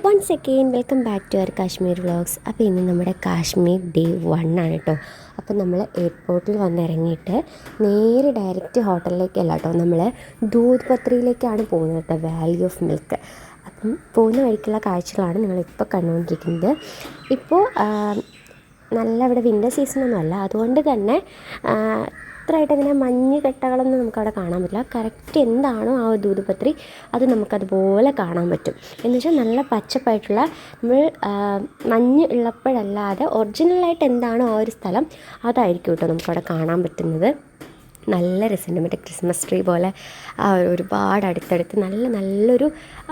Once again welcome back to our Kashmir vlogs. അപ്പോൾ ഇന്ന് നമ്മുടെ കാശ്മീർ ഡേ 1 ആണ് കേട്ടോ. അപ്പോൾ നമ്മൾ എയർപോർട്ടിൽ വന്നിറങ്ങിയിട്ട് നേരെ ഡയറക്റ്റ് ഹോട്ടലിലേക്കല്ല കേട്ടോ, നമ്മൾ ദൂത് പത്രിയിലേക്കാണ് പോകുന്നത് കേട്ടോ, വാലി ഓഫ് മിൽക്ക്. അപ്പം പോകുന്ന വഴിക്കുള്ള കാഴ്ചകളാണ് നിങ്ങളിപ്പോൾ കണ്ടുകൊണ്ടിരിക്കുന്നത്. ഇപ്പോൾ നല്ല ഇവിടെ വിൻ്റർ സീസണൊന്നും അല്ല, അതുകൊണ്ട് തന്നെ അത്രയായിട്ട് അങ്ങനെ മഞ്ഞ് കെട്ടകളൊന്നും നമുക്കവിടെ കാണാൻ പറ്റില്ല. കറക്റ്റ് എന്താണോ ആ ദൂത് പത്രി അത് നമുക്കതുപോലെ കാണാൻ പറ്റും. എന്ന് വെച്ചാൽ നല്ല പച്ചപ്പായിട്ടുള്ള നമ്മൾ മഞ്ഞ് ഉള്ളപ്പോഴല്ലാതെ ഒറിജിനലായിട്ട് എന്താണോ ആ ഒരു സ്ഥലം അതായിരിക്കും കേട്ടോ നമുക്കവിടെ കാണാൻ പറ്റുന്നത്. നല്ല രസമുണ്ട്. മറ്റേ ക്രിസ്മസ് ട്രീ പോലെ ഒരുപാട് അടുത്തടുത്ത് നല്ലൊരു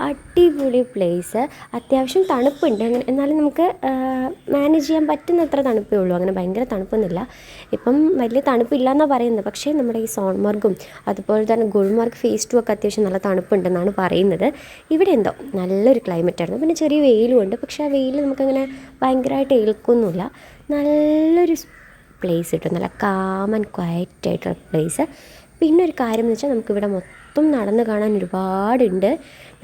അടിപൊളി പ്ലേസ്. അത്യാവശ്യം തണുപ്പുണ്ട്, അങ്ങനെ എന്നാലും നമുക്ക് മാനേജ് ചെയ്യാൻ പറ്റുന്നത്ര തണുപ്പേ ഉള്ളൂ. അങ്ങനെ ഭയങ്കര തണുപ്പൊന്നുമില്ല. ഇപ്പം വലിയ തണുപ്പില്ല എന്നാണ് പറയുന്നത്. പക്ഷേ നമ്മുടെ ഈ സോൺമർഗും അതുപോലെ തന്നെ ഗുൽമാർഗ് ഫേസ് 2 ഒക്കെ അത്യാവശ്യം നല്ല തണുപ്പുണ്ടെന്നാണ് പറയുന്നത്. ഇവിടെ എന്തോ നല്ലൊരു ക്ലൈമറ്റായിരുന്നു. പിന്നെ ചെറിയ വെയിലും ഉണ്ട്, പക്ഷേ ആ വെയിൽ നമുക്കങ്ങനെ ഭയങ്കരമായിട്ട് ഏൽക്കൊന്നുമില്ല. നല്ലൊരു പ്ലേസ് കിട്ടും, നല്ല കാം ആൻഡ് ക്വയറ്റ് ആയിട്ടുള്ള പ്ലേസ്. പിന്നെ ഒരു കാര്യം എന്ന് വെച്ചാൽ നമുക്കിവിടെ മൊത്തം നടന്ന് കാണാൻ ഒരുപാടുണ്ട്.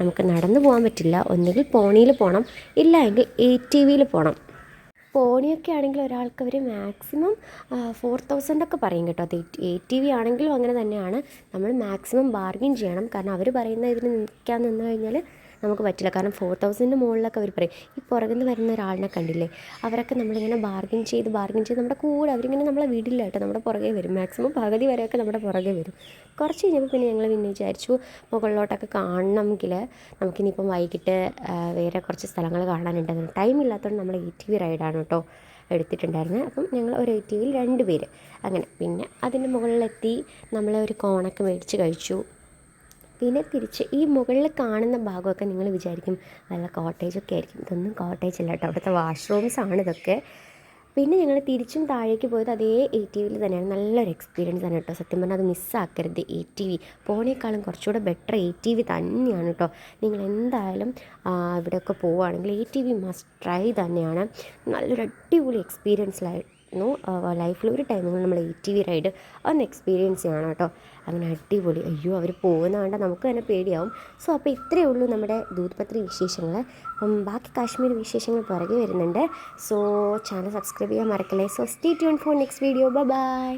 നമുക്ക് നടന്നു പോകാൻ പറ്റില്ല, ഒന്നുകിൽ പോണിയിൽ പോകണം, ഇല്ല എങ്കിൽ ATVയിൽ പോകണം. പോണിയൊക്കെ ആണെങ്കിൽ ഒരാൾക്ക് അവർ മാക്സിമം 4000 ഒക്കെ പറയും കേട്ടോ. അത് ATV ആണെങ്കിലും അങ്ങനെ തന്നെയാണ്. നമ്മൾ മാക്സിമം ബാർഗിൻ ചെയ്യണം, കാരണം അവർ പറയുന്ന ഇതിന് നിൽക്കാൻ നിന്ന് കഴിഞ്ഞാൽ നമുക്ക് പറ്റില്ല. കാരണം 4000 മുകളിലൊക്കെ അവർ പറയും. ഈ പുറകിൽ നിന്ന് വരുന്ന ഒരാളിനെ കണ്ടില്ലേ, അവരൊക്കെ നമ്മളിങ്ങനെ ബാർഗിൻ ചെയ്ത് നമ്മുടെ കൂടെ അവരിങ്ങനെ നമ്മളെ വീടില്ല കേട്ടോ, നമ്മുടെ പുറകെ വരും. മാക്സിമം പകുതി വരെയൊക്കെ നമ്മുടെ പുറകെ വരും. കുറച്ച് കഴിഞ്ഞപ്പോൾ പിന്നെ ഞങ്ങൾ വിചാരിച്ചു മുകളിലോട്ടൊക്കെ കാണണമെങ്കിൽ നമുക്കിനിയിപ്പം വൈകിട്ട് വേറെ കുറച്ച് സ്ഥലങ്ങൾ കാണാനുണ്ടായിരുന്നു. ടൈം ഇല്ലാത്തതുകൊണ്ട് നമ്മൾ ATV റൈഡാണ് കേട്ടോ എടുത്തിട്ടുണ്ടായിരുന്നത്. അപ്പം ഞങ്ങൾ ഒരു ATVയിൽ 2 പേര് അങ്ങനെ. പിന്നെ അതിൻ്റെ മുകളിലെത്തി നമ്മൾ ഒരു കോണൊക്കെ മേടിച്ച് കഴിച്ചു. പിന്നെ തിരിച്ച് ഈ മുകളിൽ കാണുന്ന ഭാഗമൊക്കെ നിങ്ങൾ വിചാരിക്കും നല്ല കോട്ടേജൊക്കെ ആയിരിക്കും. ഇതൊന്നും കോട്ടേജ് അല്ല കേട്ടോ, അവിടുത്തെ വാഷ്റൂംസാണ് ഇതൊക്കെ. പിന്നെ ഞങ്ങൾ തിരിച്ചും താഴേക്ക് പോയത് അതേ ATVയിൽ തന്നെയാണ്. നല്ലൊരു എക്സ്പീരിയൻസ് ആണ് കേട്ടോ. സത്യം പറഞ്ഞാൽ അത് മിസ്സാക്കരുത്. ATV പോണേക്കാളും കുറച്ചുകൂടെ ബെറ്റർ ATV തന്നെയാണ് കേട്ടോ. നിങ്ങൾ എന്തായാലും ഇവിടെയൊക്കെ പോവുകയാണെങ്കിൽ ATV മസ്റ്റ് ട്രൈ തന്നെയാണ്. നല്ലൊരു അടിപൊളി എക്സ്പീരിയൻസിലായിരുന്നു. ലൈഫിൽ ഒരു ടൈമിൽ നമ്മൾ ATV റൈഡ് ഒന്ന് എക്സ്പീരിയൻസ് ചെയ്യണം കേട്ടോ. അങ്ങനെ അടിപൊളി. അയ്യോ, അവർ പോകുന്ന കണ്ടാൽ നമുക്ക് തന്നെ പേടിയാവും. സോ അപ്പോൾ ഇത്രയേ ഉള്ളൂ നമ്മുടെ ദൂത് പത്രി വിശേഷങ്ങൾ. അപ്പം ബാക്കി കാശ്മീർ വിശേഷങ്ങൾ പുറകെ വരുന്നുണ്ട്. സോ ചാനൽ സബ്സ്ക്രൈബ് ചെയ്യാൻ മറക്കല്ലേ. So stay tune for next video. By.